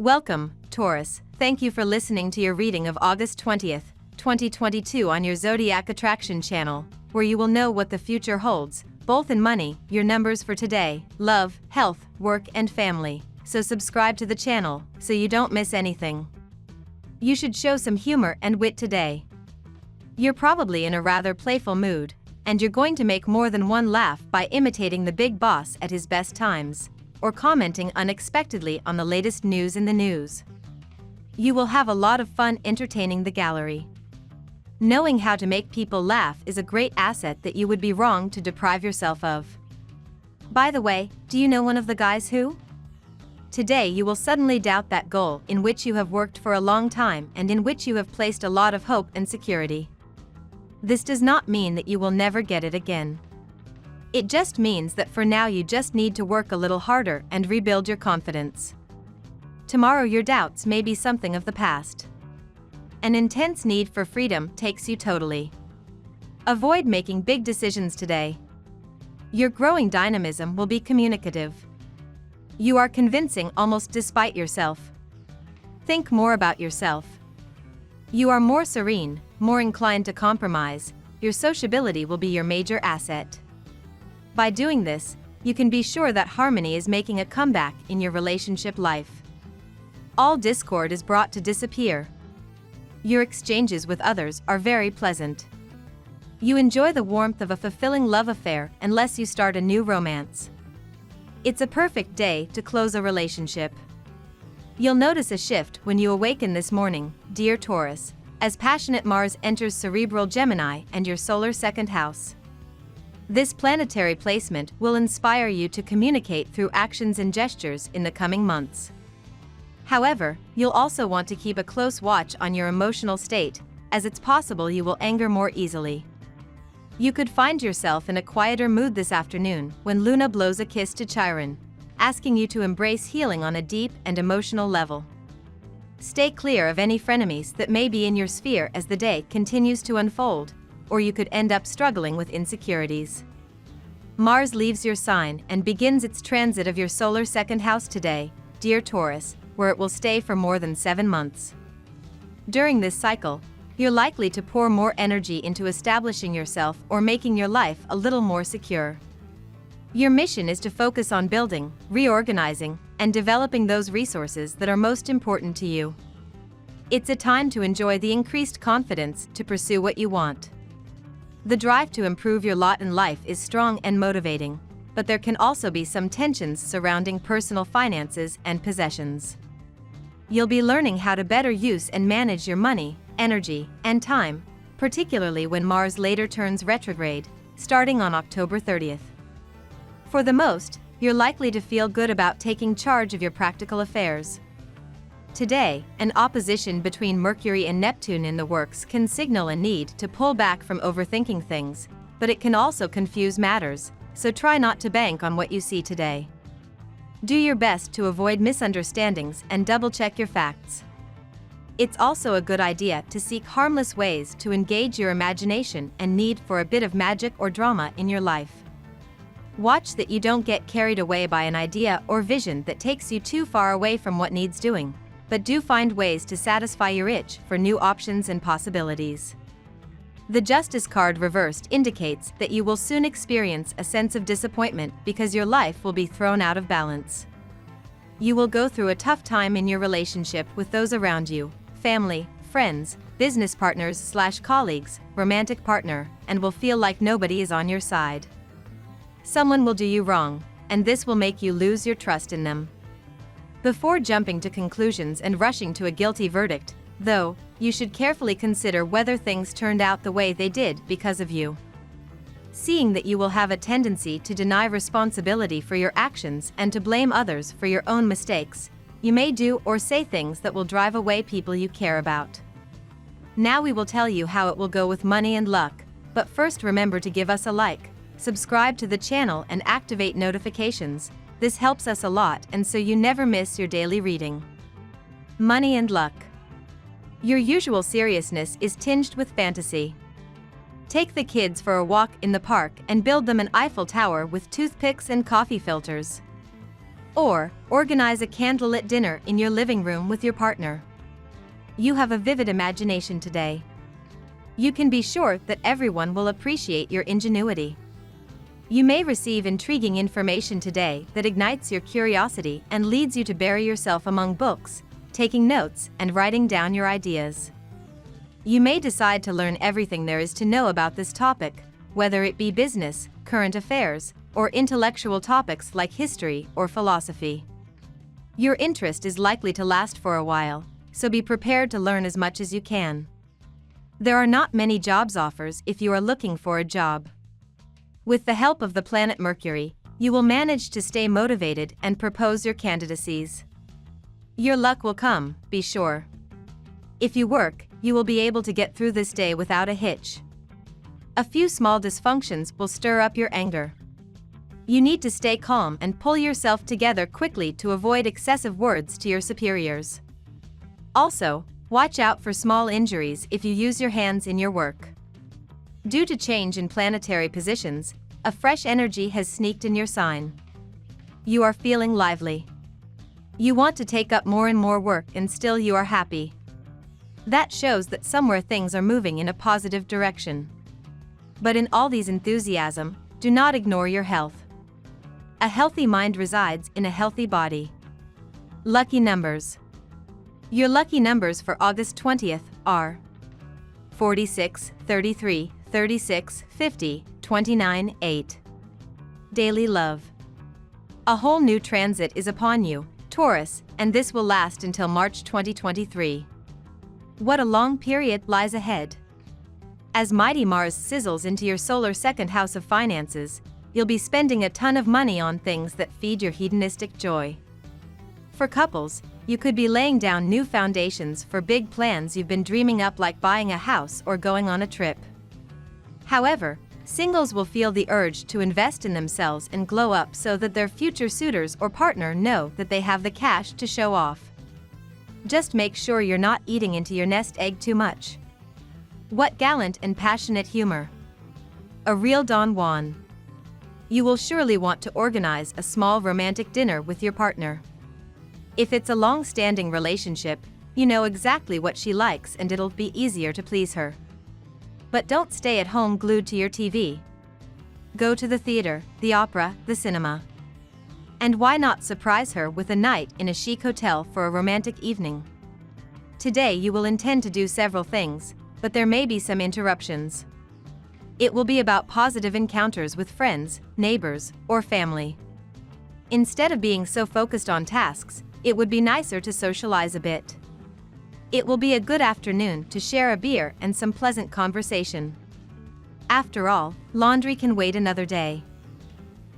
Welcome, Taurus. Thank you for listening to your reading of August 20th, 2022 on your Zodiac Attraction channel, where you will know what the future holds, both in money, your numbers for today, love, health, work and family. So subscribe to the channel, so you don't miss anything. You should show some humor and wit today. You're probably in a rather playful mood, and you're going to make more than one laugh by imitating the big boss at his best times, or commenting unexpectedly on the latest news in the news. You will have a lot of fun entertaining the gallery. Knowing how to make people laugh is a great asset that you would be wrong to deprive yourself of. By the way, do you know one of the guys who? Today you will suddenly doubt that goal in which you have worked for a long time and in which you have placed a lot of hope and security. This does not mean that you will never get it again. It just means that for now you just need to work a little harder and rebuild your confidence. Tomorrow your doubts may be something of the past. An intense need for freedom takes you totally. Avoid making big decisions today. Your growing dynamism will be communicative. You are convincing almost despite yourself. Think more about yourself. You are more serene, more inclined to compromise. Your sociability will be your major asset. By doing this, you can be sure that harmony is making a comeback in your relationship life. All discord is brought to disappear. Your exchanges with others are very pleasant. You enjoy the warmth of a fulfilling love affair unless you start a new romance. It's a perfect day to close a relationship. You'll notice a shift when you awaken this morning, dear Taurus, as passionate Mars enters cerebral Gemini and your solar second house. This planetary placement will inspire you to communicate through actions and gestures in the coming months. However, you'll also want to keep a close watch on your emotional state, as it's possible you will anger more easily. You could find yourself in a quieter mood this afternoon when Luna blows a kiss to Chiron, asking you to embrace healing on a deep and emotional level. Stay clear of any frenemies that may be in your sphere as the day continues to unfold, or you could end up struggling with insecurities. Mars leaves your sign and begins its transit of your solar second house today, dear Taurus, where it will stay for more than 7 months. During this cycle, you're likely to pour more energy into establishing yourself or making your life a little more secure. Your mission is to focus on building, reorganizing, and developing those resources that are most important to you. It's a time to enjoy the increased confidence to pursue what you want. The drive to improve your lot in life is strong and motivating, but there can also be some tensions surrounding personal finances and possessions. You'll be learning how to better use and manage your money, energy, and time, particularly when Mars later turns retrograde, starting on October 30th. For the most, you're likely to feel good about taking charge of your practical affairs. Today, an opposition between Mercury and Neptune in the works can signal a need to pull back from overthinking things, but it can also confuse matters, so try not to bank on what you see today. Do your best to avoid misunderstandings and double-check your facts. It's also a good idea to seek harmless ways to engage your imagination and need for a bit of magic or drama in your life. Watch that you don't get carried away by an idea or vision that takes you too far away from what needs doing, but do find ways to satisfy your itch for new options and possibilities. The Justice card reversed indicates that you will soon experience a sense of disappointment because your life will be thrown out of balance. You will go through a tough time in your relationship with those around you, family, friends, business partners/colleagues, romantic partner, and will feel like nobody is on your side. Someone will do you wrong, and this will make you lose your trust in them. Before jumping to conclusions and rushing to a guilty verdict, though, you should carefully consider whether things turned out the way they did because of you. Seeing that you will have a tendency to deny responsibility for your actions and to blame others for your own mistakes, you may do or say things that will drive away people you care about. Now we will tell you how it will go with money and luck, but first remember to give us a like, subscribe to the channel and activate notifications. This helps us a lot and so you never miss your daily reading. Money and luck. Your usual seriousness is tinged with fantasy. Take the kids for a walk in the park and build them an Eiffel Tower with toothpicks and coffee filters. Or, organize a candlelit dinner in your living room with your partner. You have a vivid imagination today. You can be sure that everyone will appreciate your ingenuity. You may receive intriguing information today that ignites your curiosity and leads you to bury yourself among books, taking notes and writing down your ideas. You may decide to learn everything there is to know about this topic, whether it be business, current affairs, or intellectual topics like history or philosophy. Your interest is likely to last for a while, so be prepared to learn as much as you can. There are not many jobs offers if you are looking for a job. With the help of the planet Mercury, you will manage to stay motivated and propose your candidacies. Your luck will come, be sure. If you work, you will be able to get through this day without a hitch. A few small dysfunctions will stir up your anger. You need to stay calm and pull yourself together quickly to avoid excessive words to your superiors. Also, watch out for small injuries if you use your hands in your work. Due to change in planetary positions, a fresh energy has sneaked in your sign. You are feeling lively. You want to take up more and more work and still you are happy. That shows that somewhere things are moving in a positive direction. But in all these enthusiasm, do not ignore your health. A healthy mind resides in a healthy body. Lucky numbers. Your lucky numbers for August 20th are 46, 33, 36, 50, 29, 8. Daily love. A whole new transit is upon you, Taurus, and this will last until March 2023. What a long period lies ahead. As mighty Mars sizzles into your solar second house of finances, you'll be spending a ton of money on things that feed your hedonistic joy. For couples, you could be laying down new foundations for big plans you've been dreaming up, like buying a house or going on a trip. However, singles will feel the urge to invest in themselves and glow up so that their future suitors or partner know that they have the cash to show off. Just make sure you're not eating into your nest egg too much. What gallant and passionate humor. A real Don Juan. You will surely want to organize a small romantic dinner with your partner. If it's a long-standing relationship, you know exactly what she likes and it'll be easier to please her. But don't stay at home glued to your TV. Go to the theater, the opera, the cinema. And why not surprise her with a night in a chic hotel for a romantic evening? Today you will intend to do several things, but there may be some interruptions. It will be about positive encounters with friends, neighbors, or family. Instead of being so focused on tasks, it would be nicer to socialize a bit. It will be a good afternoon to share a beer and some pleasant conversation. After all, laundry can wait another day.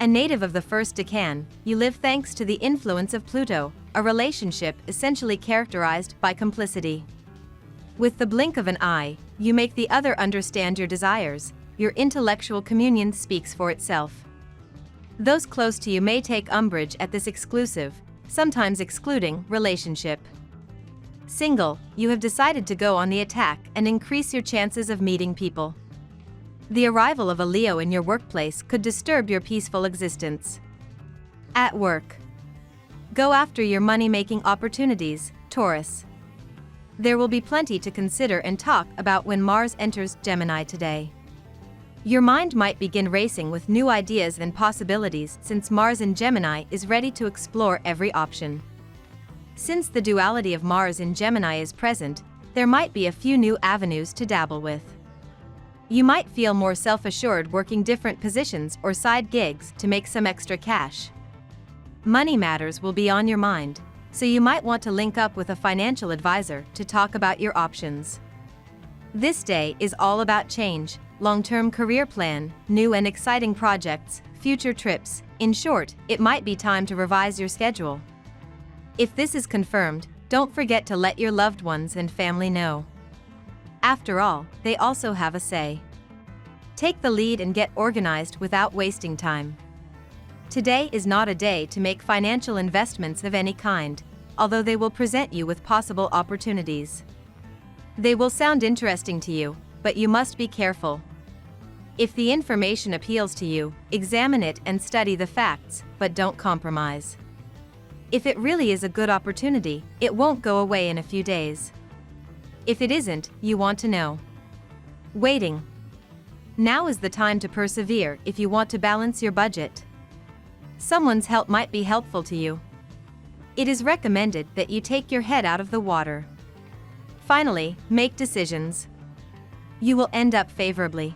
A native of the first decan, you live thanks to the influence of Pluto, a relationship essentially characterized by complicity. With the blink of an eye, you make the other understand your desires. Your intellectual communion speaks for itself. Those close to you may take umbrage at this exclusive, sometimes excluding, relationship. Single, you have decided to go on the attack and increase your chances of meeting people. The arrival of a Leo in your workplace could disturb your peaceful existence. At work. Go after your money-making opportunities, Taurus. There will be plenty to consider and talk about when Mars enters Gemini today. Your mind might begin racing with new ideas and possibilities since Mars in Gemini is ready to explore every option. Since the duality of Mars in Gemini is present, there might be a few new avenues to dabble with. You might feel more self-assured working different positions or side gigs to make some extra cash. Money matters will be on your mind, so you might want to link up with a financial advisor to talk about your options. This day is all about change, long-term career plan, new and exciting projects, future trips. In short, it might be time to revise your schedule. If this is confirmed, don't forget to let your loved ones and family know. After all, they also have a say. Take the lead and get organized without wasting time. Today is not a day to make financial investments of any kind, although they will present you with possible opportunities. They will sound interesting to you, but you must be careful. If the information appeals to you, examine it and study the facts, but don't compromise. If it really is a good opportunity, it won't go away in a few days. If it isn't, you want to know. Waiting. Now is the time to persevere if you want to balance your budget. Someone's help might be helpful to you. It is recommended that you take your head out of the water. Finally, make decisions. You will end up favorably.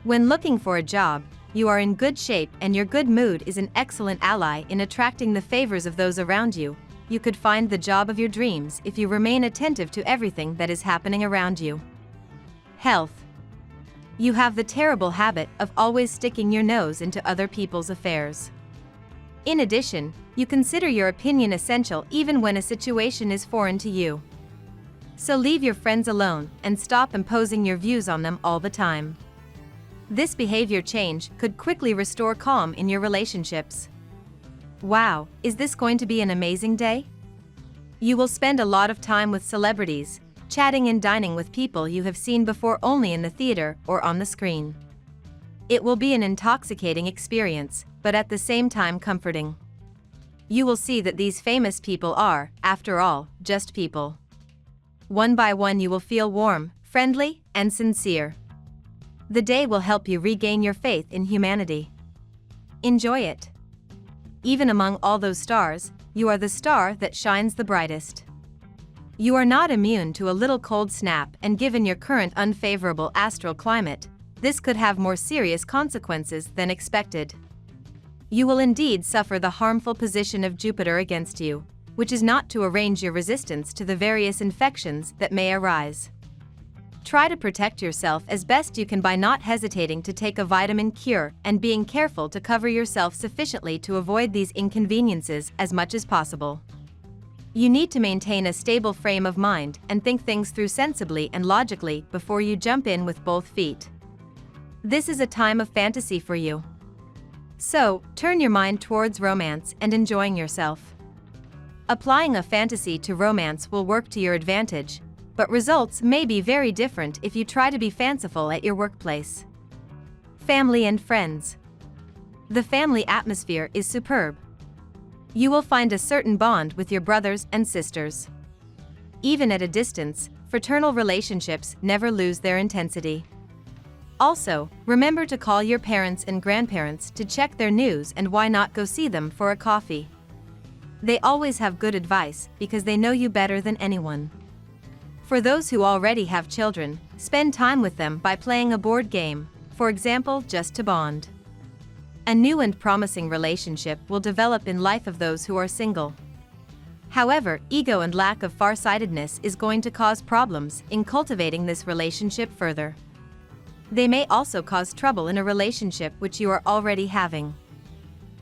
When looking for a job, you are in good shape and your good mood is an excellent ally in attracting the favors of those around you. You could find the job of your dreams if you remain attentive to everything that is happening around you. Health. You have the terrible habit of always sticking your nose into other people's affairs. In addition, you consider your opinion essential even when a situation is foreign to you. So leave your friends alone and stop imposing your views on them all the time. This behavior change could quickly restore calm in your relationships. Wow, is this going to be an amazing day? You will spend a lot of time with celebrities, chatting and dining with people you have seen before only in the theater or on the screen. It will be an intoxicating experience, but at the same time comforting. You will see that these famous people are, after all, just people. One by one you will feel warm, friendly, and sincere. The day will help you regain your faith in humanity. Enjoy it. Even among all those stars, you are the star that shines the brightest. You are not immune to a little cold snap, and given your current unfavorable astral climate, this could have more serious consequences than expected. You will indeed suffer the harmful position of Jupiter against you, which is not to arrange your resistance to the various infections that may arise. Try to protect yourself as best you can by not hesitating to take a vitamin cure and being careful to cover yourself sufficiently to avoid these inconveniences as much as possible. You need to maintain a stable frame of mind and think things through sensibly and logically before you jump in with both feet. This is a time of fantasy for you. So, turn your mind towards romance and enjoying yourself. Applying a fantasy to romance will work to your advantage, but results may be very different if you try to be fanciful at your workplace. Family and friends. The family atmosphere is superb. You will find a certain bond with your brothers and sisters. Even at a distance, fraternal relationships never lose their intensity. Also, remember to call your parents and grandparents to check their news, and why not go see them for a coffee? They always have good advice because they know you better than anyone. For those who already have children, spend time with them by playing a board game, for example, just to bond. A new and promising relationship will develop in life of those who are single. However, ego and lack of farsightedness is going to cause problems in cultivating this relationship further. They may also cause trouble in a relationship which you are already having.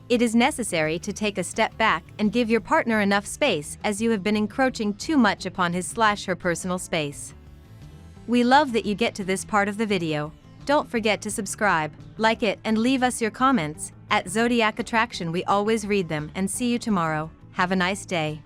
It is necessary to take a step back and give your partner enough space, as you have been encroaching too much upon his/her personal space. We love that you get to this part of the video. Don't forget to subscribe, like it, and leave us your comments. At Zodiac Attraction we always read them, and see you tomorrow. Have a nice day.